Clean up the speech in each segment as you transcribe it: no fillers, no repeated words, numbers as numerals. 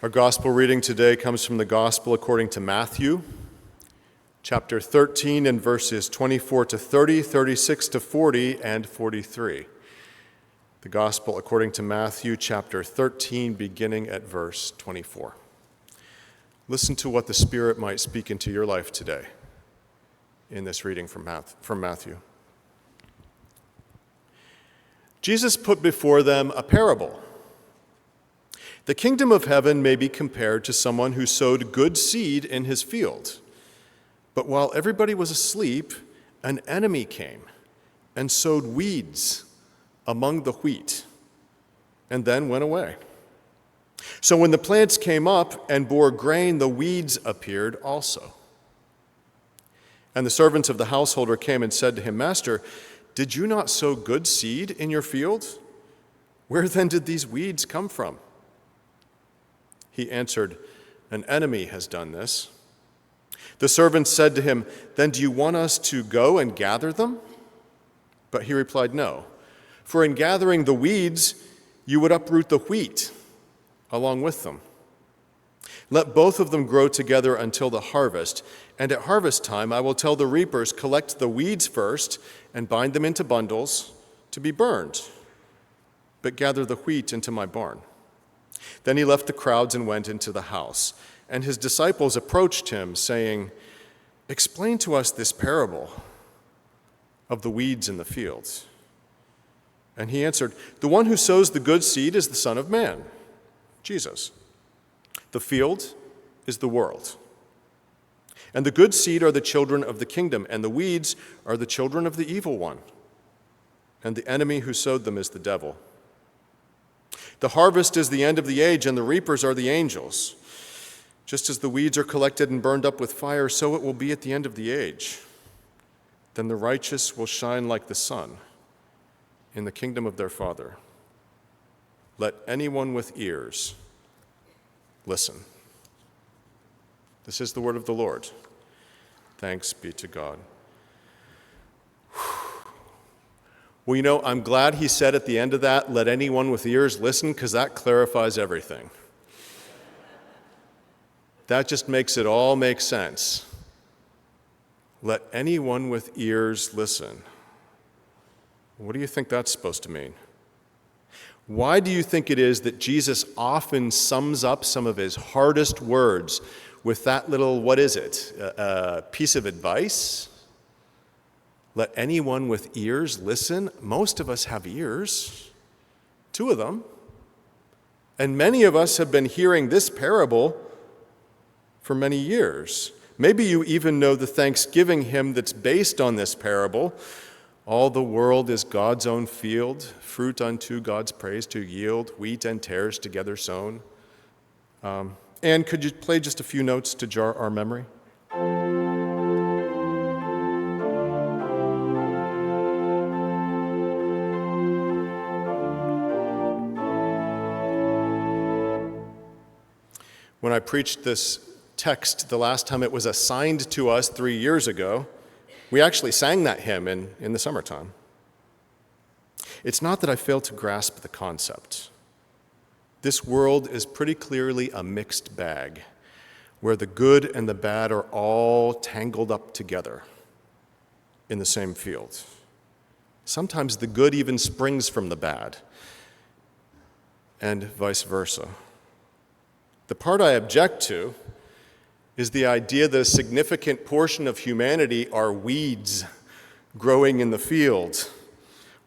Our gospel reading today comes from the gospel according to Matthew, chapter 13 and verses 24 to 30, 36 to 40, and 43. The gospel according to Matthew, chapter 13, beginning at verse 24. Listen to what the Spirit might speak into your life today in this reading from Matthew. Jesus put before them a parable. The kingdom of heaven may be compared to someone who sowed good seed in his field. But while everybody was asleep, an enemy came and sowed weeds among the wheat, and then went away. So when the plants came up and bore grain, the weeds appeared also. And the servants of the householder came and said to him, "Master, did you not sow good seed in your field? Where then did these weeds come from?" He answered, "An enemy has done this." The servants said to him, "Then do you want us to go and gather them?" But he replied, "No, for in gathering the weeds, you would uproot the wheat along with them. Let both of them grow together until the harvest, and at harvest time I will tell the reapers, collect the weeds first and bind them into bundles to be burned, but gather the wheat into my barn." Then he left the crowds and went into the house. And his disciples approached him, saying, "Explain to us this parable of the weeds in the fields." And he answered, "The one who sows the good seed is the Son of Man, Jesus. The field is the world. And the good seed are the children of the kingdom, and the weeds are the children of the evil one. And the enemy who sowed them is the devil. The harvest is the end of the age, and the reapers are the angels. Just as the weeds are collected and burned up with fire, so it will be at the end of the age. Then the righteous will shine like the sun in the kingdom of their Father. Let anyone with ears listen." This is the word of the Lord. Thanks be to God. Well, I'm glad he said at the end of that, "Let anyone with ears listen," because that clarifies everything. That just makes it all make sense. Let anyone with ears listen. What do you think that's supposed to mean? Why do you think it is that Jesus often sums up some of his hardest words with that little, piece of advice? Let anyone with ears listen. Most of us have ears, 2 of them. And many of us have been hearing this parable for many years. Maybe you even know the Thanksgiving hymn that's based on this parable. All the world is God's own field, fruit unto God's praise to yield, wheat and tares together sown. And could you play just a few notes to jar our memory? When I preached this text the last time it was assigned to us 3 years ago, we actually sang that hymn in the summertime. It's not that I fail to grasp the concept. This world is pretty clearly a mixed bag where the good and the bad are all tangled up together in the same field. Sometimes the good even springs from the bad, and vice versa. The part I object to is the idea that a significant portion of humanity are weeds growing in the field.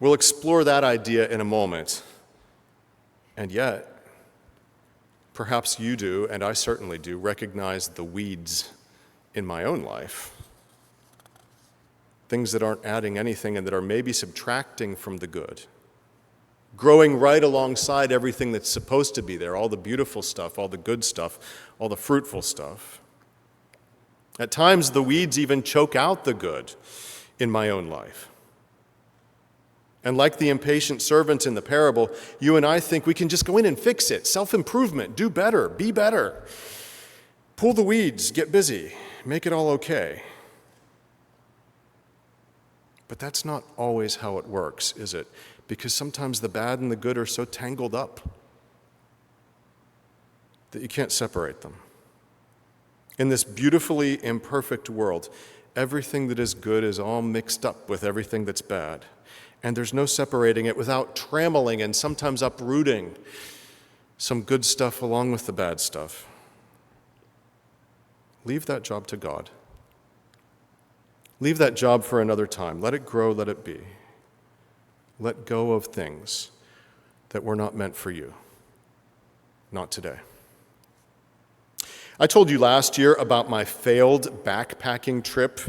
We'll explore that idea in a moment. And yet, perhaps you do, and I certainly do, recognize the weeds in my own life. Things that aren't adding anything and that are maybe subtracting from the good. Growing right alongside everything that's supposed to be there, all the beautiful stuff, all the good stuff, all the fruitful stuff. At times, the weeds even choke out the good in my own life. And like the impatient servants in the parable, you and I think we can just go in and fix it. Self-improvement, do better, be better. Pull the weeds, get busy, make it all okay. But that's not always how it works, is it? Because sometimes the bad and the good are so tangled up that you can't separate them. In this beautifully imperfect world, everything that is good is all mixed up with everything that's bad. And there's no separating it without trammeling and sometimes uprooting some good stuff along with the bad stuff. Leave that job to God. Leave that job for another time. Let it grow, let it be. Let go of things that were not meant for you. Not today. I told you last year about my failed backpacking trip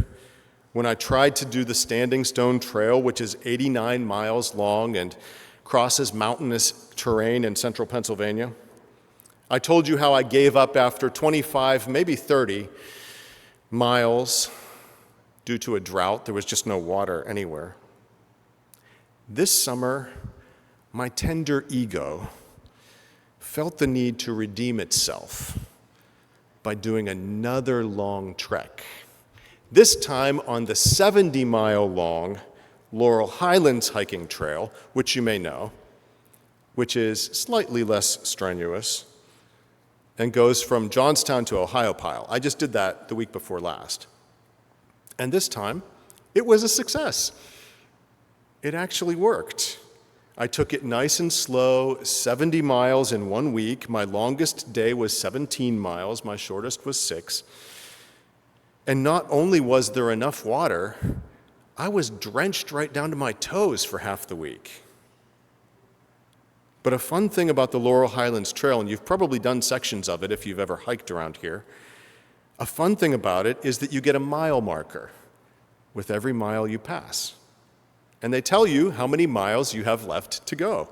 when I tried to do the Standing Stone Trail, which is 89 miles long and crosses mountainous terrain in central Pennsylvania. I told you how I gave up after 25, maybe 30 miles due to a drought. There was just no water anywhere. This summer, my tender ego felt the need to redeem itself by doing another long trek, this time on the 70-mile-long Laurel Highlands hiking trail, which you may know, which is slightly less strenuous and goes from Johnstown to Ohiopyle. I just did that the week before last. And this time, it was a success. It actually worked. I took it nice and slow, 70 miles in 1 week. My longest day was 17 miles. My shortest was 6. And not only was there enough water, I was drenched right down to my toes for half the week. But a fun thing about the Laurel Highlands Trail, and you've probably done sections of it if you've ever hiked around here, a fun thing about it is that you get a mile marker with every mile you pass. And they tell you how many miles you have left to go.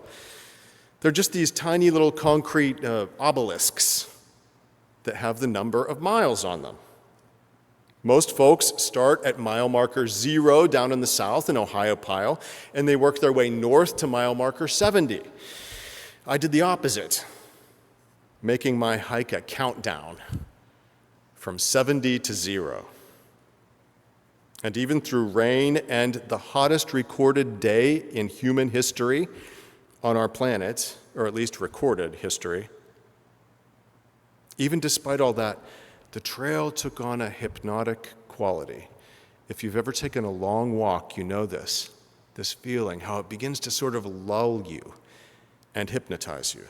They're just these tiny little concrete obelisks that have the number of miles on them. Most folks start at mile marker 0 down in the south in Ohiopyle, and they work their way north to mile marker 70. I did the opposite, making my hike a countdown from 70 to 0. And even through rain and the hottest recorded day in human history on our planet, or at least recorded history, even despite all that, the trail took on a hypnotic quality. If you've ever taken a long walk, you know this feeling, how it begins to sort of lull you and hypnotize you.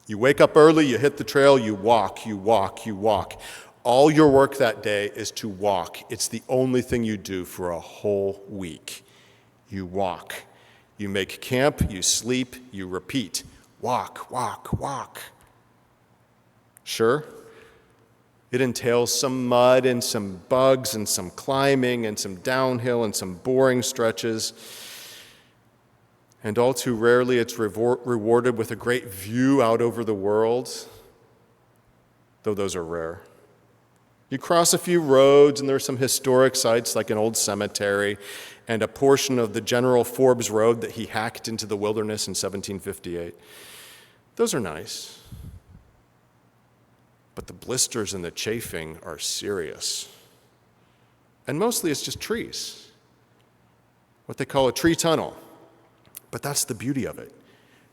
You wake up early, you hit the trail, you walk, you walk, you walk. All your work that day is to walk. It's the only thing you do for a whole week. You walk. You make camp, you sleep, you repeat. Walk, walk, walk. Sure, it entails some mud and some bugs and some climbing and some downhill and some boring stretches. And all too rarely it's rewarded with a great view out over the world, though those are rare. You cross a few roads, and there are some historic sites like an old cemetery and a portion of the General Forbes Road that he hacked into the wilderness in 1758. Those are nice. But the blisters and the chafing are serious. And mostly it's just trees, what they call a tree tunnel. But that's the beauty of it.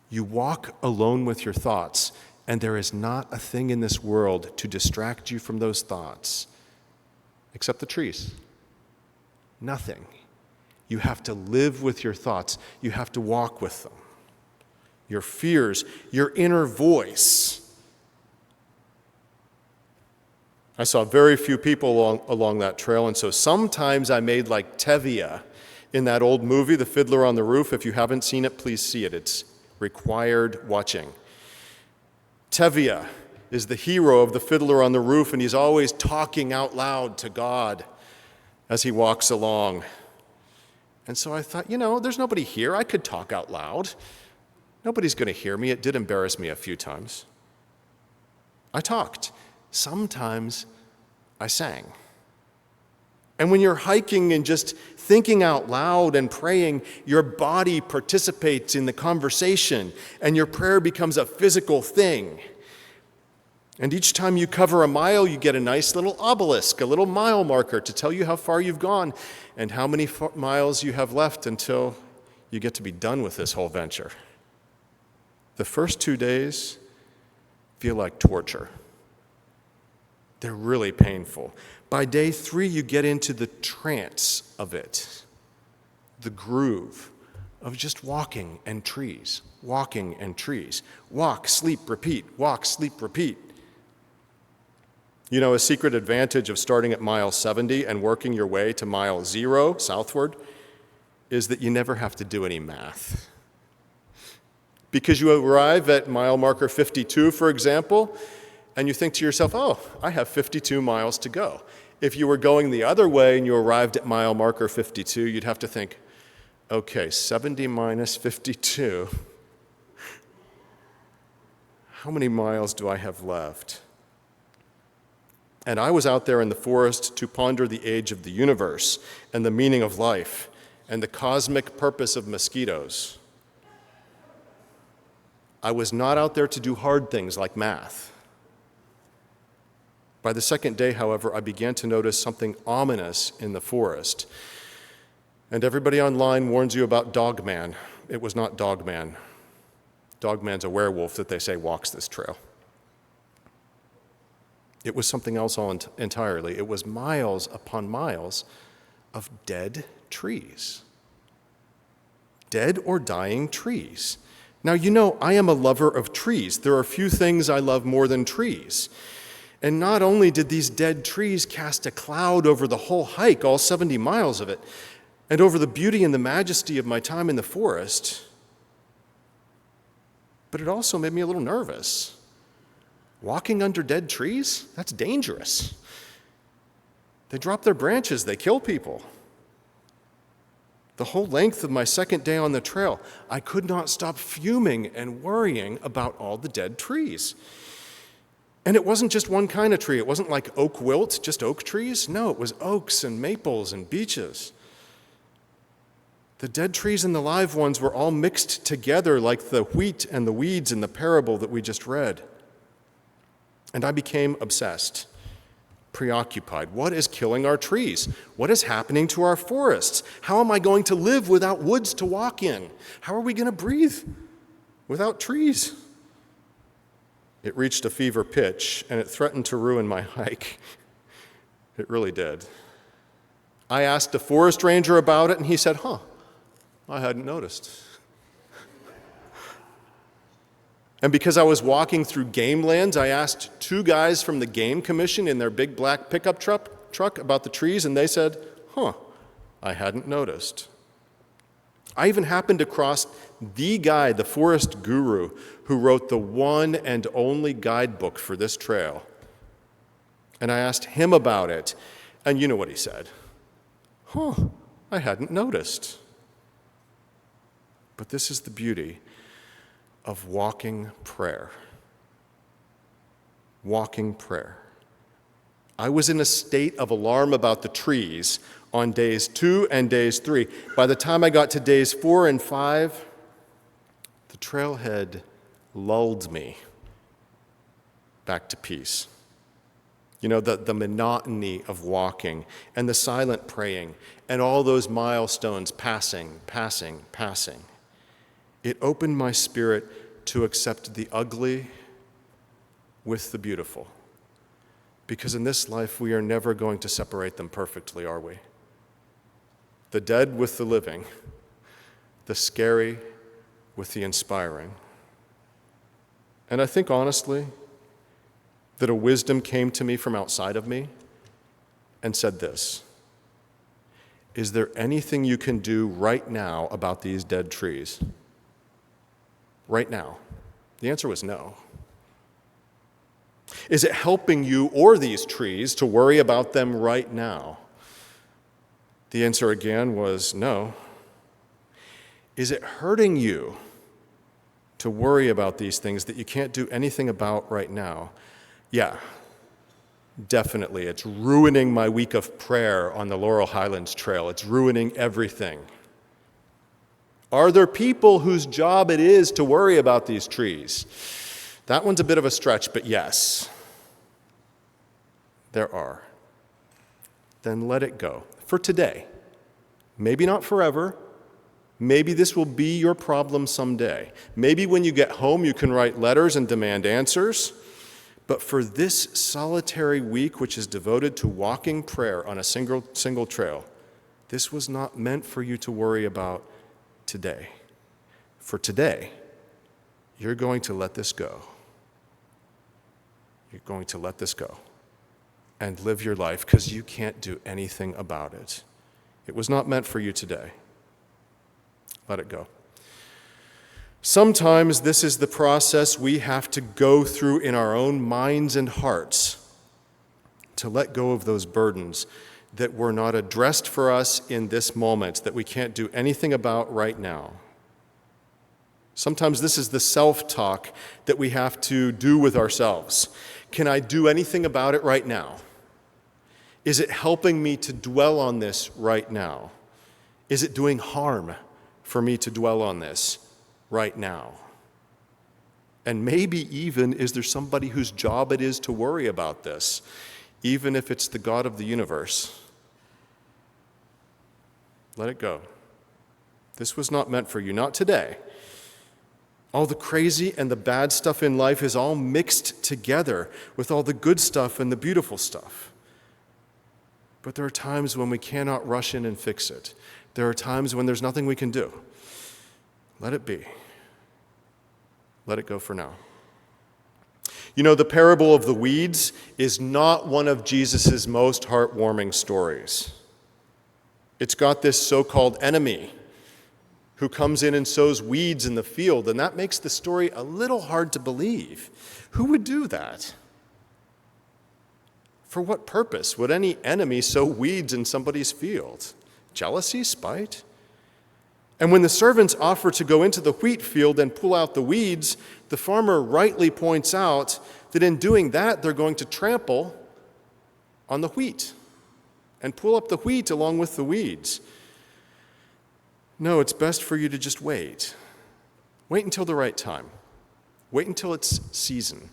You walk alone with your thoughts, and there is not a thing in this world to distract you from those thoughts, except the trees. Nothing. You have to live with your thoughts. You have to walk with them. Your fears, your inner voice. I saw very few people along that trail, and so sometimes I made like Tevye in that old movie, The Fiddler on the Roof. If you haven't seen it, please see it. It's required watching. Tevye is the hero of The Fiddler on the Roof, and he's always talking out loud to God as he walks along. And so I thought, there's nobody here. I could talk out loud. Nobody's going to hear me. It did embarrass me a few times. I talked. Sometimes I sang. And when you're hiking and just thinking out loud and praying, your body participates in the conversation, and your prayer becomes a physical thing. And each time you cover a mile, you get a nice little obelisk, a little mile marker to tell you how far you've gone and how many miles you have left until you get to be done with this whole venture. The first 2 days feel like torture. They're really painful. By day 3, you get into the trance of it, the groove of just walking and trees, walking and trees. Walk, sleep, repeat, walk, sleep, repeat. You know, a secret advantage of starting at mile 70 and working your way to mile 0 southward is that you never have to do any math. Because you arrive at mile marker 52, for example, and you think to yourself, oh, I have 52 miles to go. If you were going the other way and you arrived at mile marker 52, you'd have to think, okay, 70 minus 52. How many miles do I have left? And I was out there in the forest to ponder the age of the universe and the meaning of life and the cosmic purpose of mosquitoes. I was not out there to do hard things like math. By the second day, however, I began to notice something ominous in the forest. And everybody online warns you about Dogman. It was not Dogman. Dogman's a werewolf that they say walks this trail. It was something else entirely. It was miles upon miles of dead trees. Dead or dying trees. Now, you know, I am a lover of trees. There are few things I love more than trees. And not only did these dead trees cast a cloud over the whole hike, all 70 miles of it, and over the beauty and the majesty of my time in the forest, but it also made me a little nervous. Walking under dead trees? That's dangerous. They drop their branches, they kill people. The whole length of my second day on the trail, I could not stop fuming and worrying about all the dead trees. And it wasn't just one kind of tree. It wasn't like oak wilt, just oak trees. No, it was oaks and maples and beeches. The dead trees and the live ones were all mixed together like the wheat and the weeds in the parable that we just read. And I became obsessed, preoccupied. What is killing our trees? What is happening to our forests? How am I going to live without woods to walk in? How are we going to breathe without trees? It reached a fever pitch, and it threatened to ruin my hike. It really did. I asked a forest ranger about it, and he said, I hadn't noticed. And because I was walking through game lands, I asked 2 guys from the Game Commission in their big black pickup truck about the trees, and they said, I hadn't noticed. I even happened across the guy, the forest guru, who wrote the one and only guidebook for this trail. And I asked him about it, and you know what he said. I hadn't noticed. But this is the beauty of walking prayer. Walking prayer. I was in a state of alarm about the trees on days 2 and days 3. By the time I got to days 4 and 5, the trailhead lulled me back to peace. You know, the monotony of walking and the silent praying and all those milestones passing. It opened my spirit to accept the ugly with the beautiful. Because in this life, we are never going to separate them perfectly, are we? The dead with the living, the scary with the inspiring. And I think honestly that a wisdom came to me from outside of me and said this: is there anything you can do right now about these dead trees? Right now? The answer was no. Is it helping you or these trees to worry about them right now? The answer again was no. Is it hurting you to worry about these things that you can't do anything about right now? Yeah, definitely. It's ruining my week of prayer on the Laurel Highlands Trail. It's ruining everything. Are there people whose job it is to worry about these trees? That one's a bit of a stretch, but yes, there are. Then let it go. For today. Maybe not forever. Maybe this will be your problem someday. Maybe when you get home you can write letters and demand answers. But for this solitary week, which is devoted to walking prayer on a single trail, this was not meant for you to worry about today. For today, you're going to let this go. You're going to let this go and live your life because you can't do anything about it. It was not meant for you today. Let it go. Sometimes this is the process we have to go through in our own minds and hearts to let go of those burdens that were not addressed for us in this moment, that we can't do anything about right now. Sometimes this is the self-talk that we have to do with ourselves. Can I do anything about it right now? Is it helping me to dwell on this right now? Is it doing harm for me to dwell on this right now? And maybe even, is there somebody whose job it is to worry about this, even if it's the God of the universe? Let it go. This was not meant for you, not today. All the crazy and the bad stuff in life is all mixed together with all the good stuff and the beautiful stuff. But there are times when we cannot rush in and fix it. There are times when there's nothing we can do. Let it be. Let it go for now. You know, the parable of the weeds is not one of Jesus' most heartwarming stories. It's got this so-called enemy who comes in and sows weeds in the field, and that makes the story a little hard to believe. Who would do that? For what purpose would any enemy sow weeds in somebody's field? Jealousy? Spite? And when the servants offer to go into the wheat field and pull out the weeds, the farmer rightly points out that in doing that, they're going to trample on the wheat and pull up the wheat along with the weeds. No, it's best for you to just wait. Wait until the right time. Wait until it's season.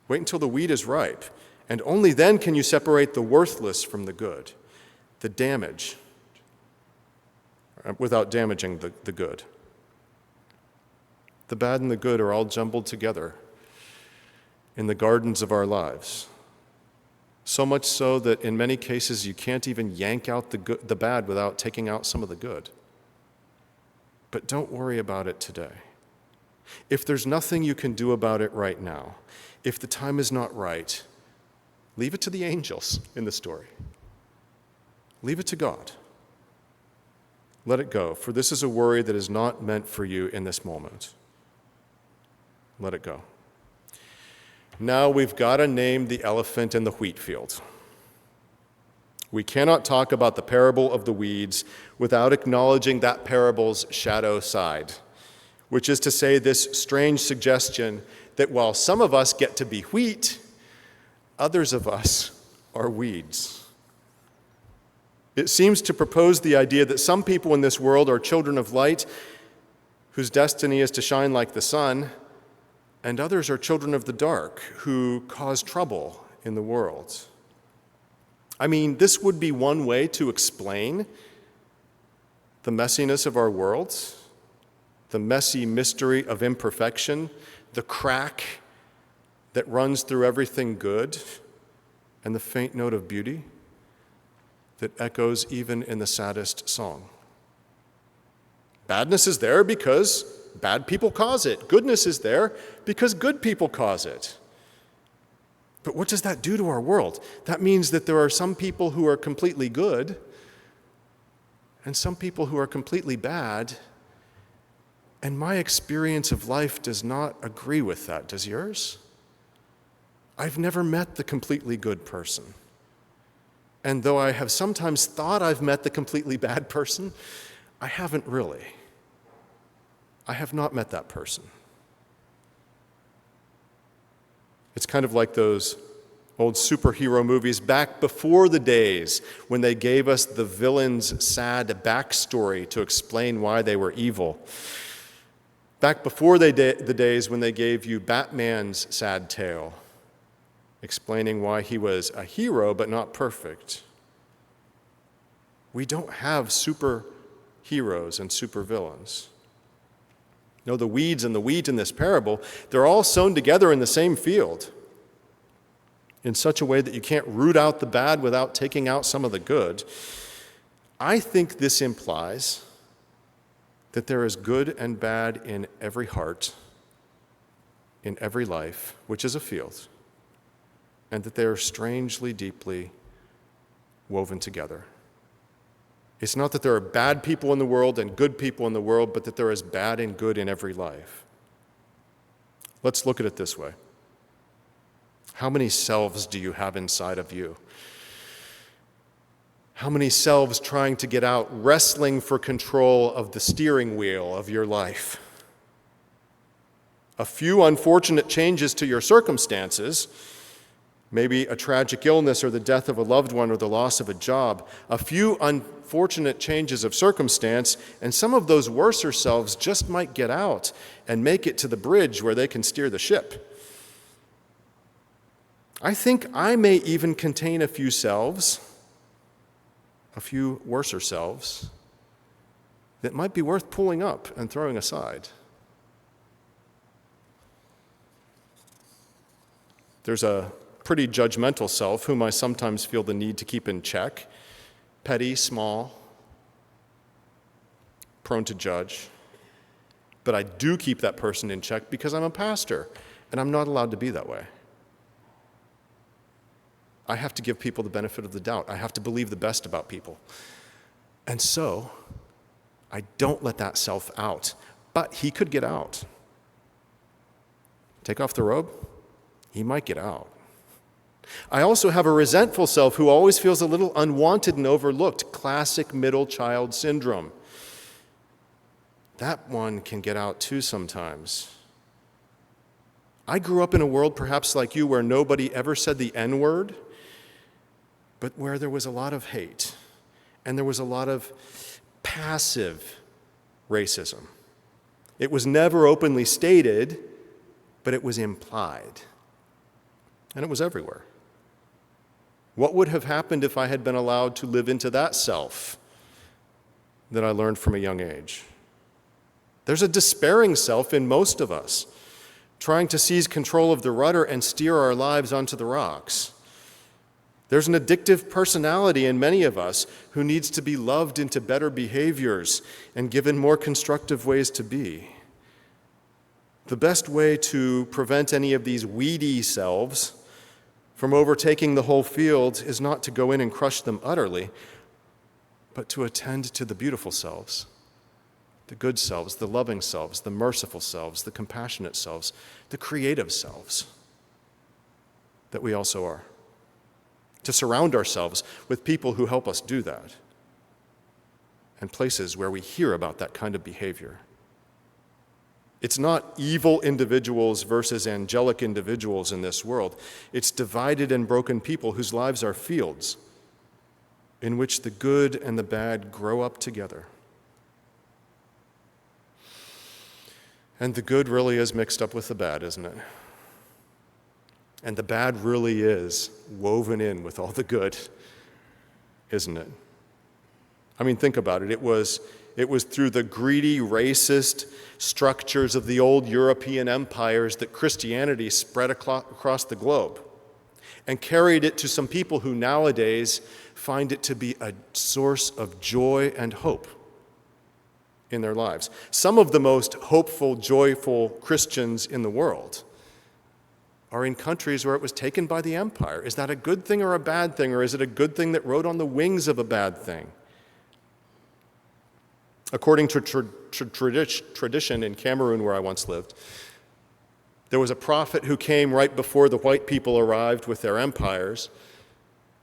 Wait until the wheat is ripe. And only then can you separate the worthless from the good, the damage, without damaging the good. The bad and the good are all jumbled together in the gardens of our lives. So much so that in many cases you can't even yank out the bad without taking out some of the good. But don't worry about it today. If there's nothing you can do about it right now, if the time is not right, leave it to the angels in the story. Leave it to God. Let it go, for this is a worry that is not meant for you in this moment. Let it go. Now we've got to name the elephant in the wheat field. We cannot talk about the parable of the weeds without acknowledging that parable's shadow side, which is to say this strange suggestion that while some of us get to be wheat, others of us are weeds. It seems to propose the idea that some people in this world are children of light whose destiny is to shine like the sun, and others are children of the dark who cause trouble in the world. I mean, this would be one way to explain the messiness of our world, the messy mystery of imperfection, the crack that runs through everything good, and the faint note of beauty that echoes even in the saddest song. Badness is there because bad people cause it. Goodness is there because good people cause it. But what does that do to our world? That means that there are some people who are completely good and some people who are completely bad. And my experience of life does not agree with that. Does yours? I've never met the completely good person. And though I have sometimes thought I've met the completely bad person, I haven't really. I have not met that person. It's kind of like those old superhero movies back before the days when they gave us the villain's sad backstory to explain why they were evil. Back before the days when they gave you Batman's sad tale, explaining why he was a hero but not perfect. We don't have superheroes and supervillains. No, the weeds and the wheat in this parable, they're all sown together in the same field. in such a way that you can't root out the bad without taking out some of the good, I think this implies that there is good and bad in every heart, in every life, which is a field, and that they are strangely, deeply woven together. It's not that there are bad people in the world and good people in the world, but that there is bad and good in every life. Let's look at it this way. How many selves do you have inside of you? How many selves trying to get out, wrestling for control of the steering wheel of your life? A few unfortunate changes to your circumstances, maybe a tragic illness or the death of a loved one or the loss of a job, a few unfortunate changes of circumstance, and some of those worser selves just might get out and make it to the bridge where they can steer the ship. I think I may even contain a few selves, a few worser selves, that might be worth pulling up and throwing aside. There's a pretty judgmental self whom I sometimes feel the need to keep in check, petty, small, prone to judge. But I do keep that person in check because I'm a pastor, and I'm not allowed to be that way. I have to give people the benefit of the doubt. I have to believe the best about people. And so, I don't let that self out. But he could get out. Take off the robe, he might get out. I also have a resentful self who always feels a little unwanted and overlooked. Classic middle child syndrome. That one can get out too sometimes. I grew up in a world perhaps like you where nobody ever said the N-word, but where there was a lot of hate and there was a lot of passive racism. It was never openly stated, but it was implied. And it was everywhere. What would have happened if I had been allowed to live into that self that I learned from a young age? There's a despairing self in most of us, trying to seize control of the rudder and steer our lives onto the rocks. There's an addictive personality in many of us who needs to be loved into better behaviors and given more constructive ways to be. The best way to prevent any of these weedy selves from overtaking the whole field is not to go in and crush them utterly, but to attend to the beautiful selves, the good selves, the loving selves, the merciful selves, the compassionate selves, the creative selves that we also are. To surround ourselves with people who help us do that, and places where we hear about that kind of behavior. It's not evil individuals versus angelic individuals in this world. It's divided and broken people whose lives are fields in which the good and the bad grow up together. And the good really is mixed up with the bad, isn't it? And the bad really is woven in with all the good, isn't it? I mean, think about it. It was through the greedy, racist structures of the old European empires that Christianity spread across the globe and carried it to some people who nowadays find it to be a source of joy and hope in their lives. Some of the most hopeful, joyful Christians in the world are in countries where it was taken by the empire. Is that a good thing or a bad thing, or is it a good thing that rode on the wings of a bad thing? According to tradition in Cameroon, where I once lived, there was a prophet who came right before the white people arrived with their empires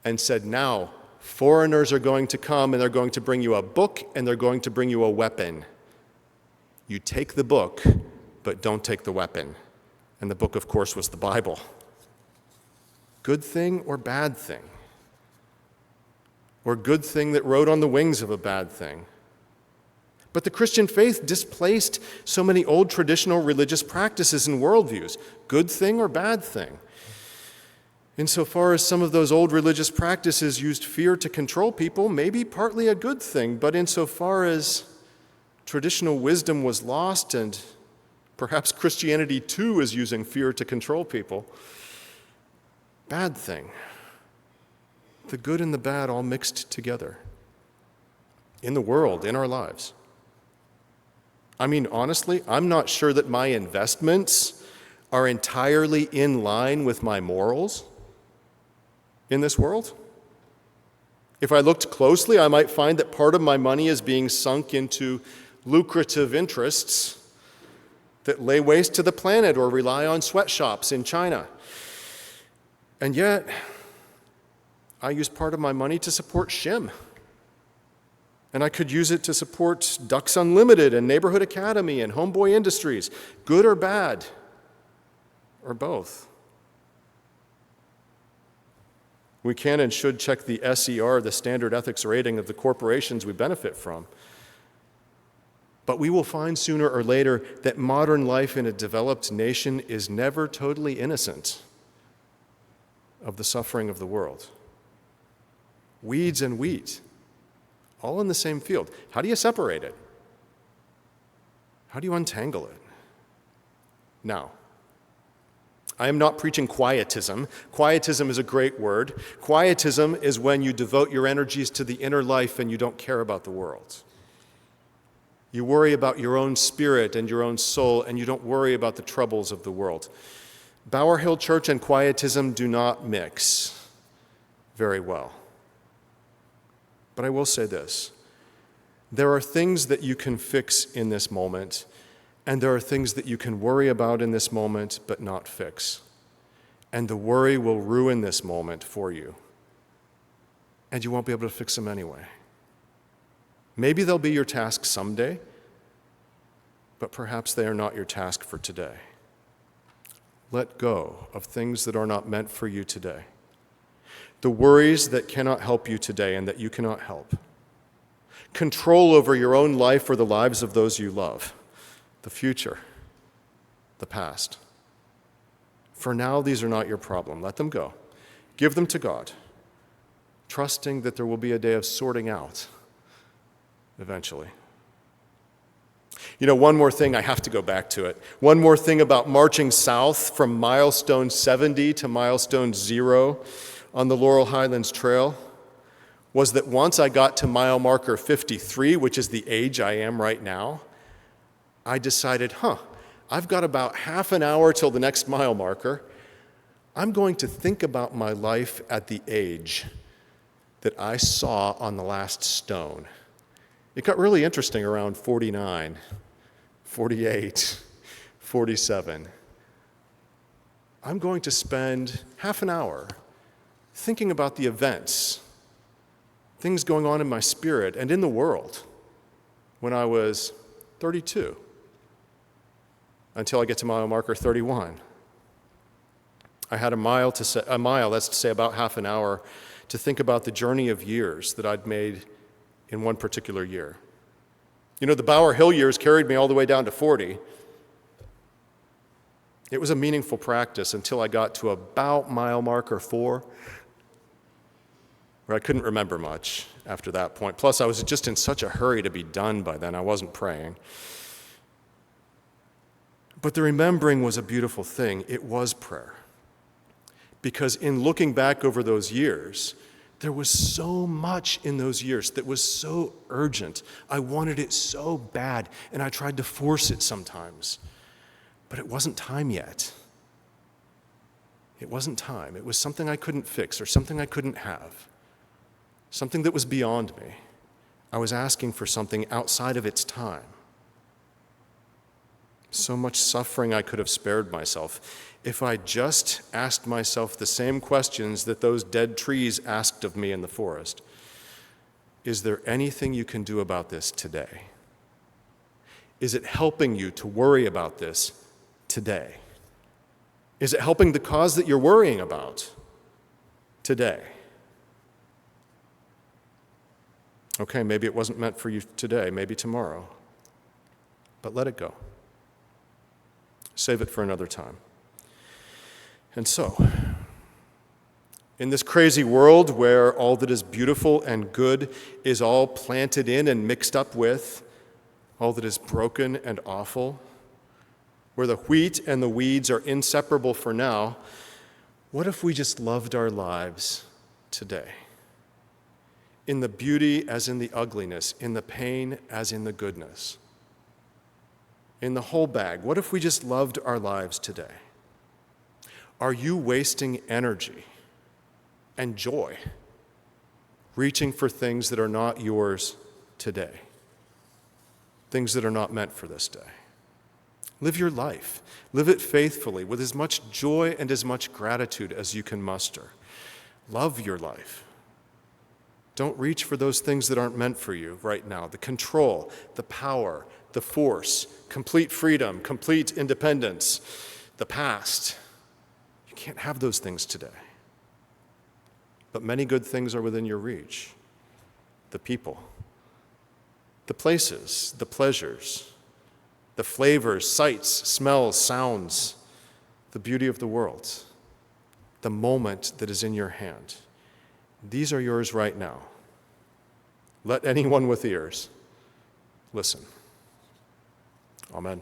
and said, now, foreigners are going to come and they're going to bring you a book and they're going to bring you a weapon. You take the book, but don't take the weapon. And the book, of course, was the Bible. Good thing or bad thing? Or good thing that rode on the wings of a bad thing? But the Christian faith displaced so many old traditional religious practices and worldviews. Good thing or bad thing? Insofar as some of those old religious practices used fear to control people, maybe partly a good thing, but insofar as traditional wisdom was lost and perhaps Christianity too is using fear to control people, bad thing. The good and the bad all mixed together. In the world, in our lives. I mean, honestly, I'm not sure that my investments are entirely in line with my morals in this world. If I looked closely, I might find that part of my money is being sunk into lucrative interests that lay waste to the planet or rely on sweatshops in China. And yet, I use part of my money to support SHIM. And I could use it to support Ducks Unlimited and Neighborhood Academy and Homeboy Industries, good or bad, or both. We can and should check the SER, the standard ethics rating of the corporations we benefit from. But we will find sooner or later that modern life in a developed nation is never totally innocent of the suffering of the world. Weeds and wheat, all in the same field. How do you separate it? How do you untangle it? Now, I am not preaching quietism. Quietism is a great word. Quietism is when you devote your energies to the inner life and you don't care about the world. You worry about your own spirit and your own soul, and you don't worry about the troubles of the world. Bower Hill Church and quietism do not mix very well. But I will say this. There are things that you can fix in this moment, and there are things that you can worry about in this moment but not fix. And the worry will ruin this moment for you. And you won't be able to fix them anyway. Maybe they'll be your task someday, but perhaps they are not your task for today. Let go of things that are not meant for you today. The worries that cannot help you today and that you cannot help. Control over your own life or the lives of those you love. The future, the past. For now, these are not your problem. Let them go. Give them to God, trusting that there will be a day of sorting out eventually. You know, one more thing, I have to go back to it. One more thing about marching south from milestone 70 to milestone 0 on the Laurel Highlands Trail was that once I got to mile marker 53, which is the age I am right now, I decided, I've got about half an hour till the next mile marker. I'm going to think about my life at the age that I saw on the last stone. It got really interesting around 49, 48, 47. I'm going to spend half an hour thinking about the events, things going on in my spirit and in the world when I was 32 until I get to mile marker 31. I had that's to say about half an hour, to think about the journey of years that I'd made in one particular year. You know, the Bower Hill years carried me all the way down to 40. It was a meaningful practice until I got to about mile marker 4, where I couldn't remember much after that point. Plus, I was just in such a hurry to be done by then, I wasn't praying. But the remembering was a beautiful thing. It was prayer. Because in looking back over those years, there was so much in those years that was so urgent. I wanted it so bad, and I tried to force it sometimes. But it wasn't time yet. It wasn't time. It was something I couldn't fix or something I couldn't have. Something that was beyond me. I was asking for something outside of its time. So much suffering I could have spared myself if I just asked myself the same questions that those dead trees asked of me in the forest. Is there anything you can do about this today? Is it helping you to worry about this today? Is it helping the cause that you're worrying about today? Okay, maybe it wasn't meant for you today, maybe tomorrow, but let it go. Save it for another time. And so, in this crazy world where all that is beautiful and good is all planted in and mixed up with all that is broken and awful, where the wheat and the weeds are inseparable for now, What if we just loved our lives today? In the beauty as in the ugliness, in the pain as in the goodness. In the whole bag, what if we just loved our lives today? Are you wasting energy and joy reaching for things that are not yours today? Things that are not meant for this day. Live your life. Live it faithfully with as much joy and as much gratitude as you can muster. Love your life. Don't reach for those things that aren't meant for you right now. The control, the power, the force, complete freedom, complete independence, the past. You can't have those things today. But many good things are within your reach. The people, the places, the pleasures, the flavors, sights, smells, sounds, the beauty of the world, the moment that is in your hand. These are yours right now. Let anyone with ears listen. Amen.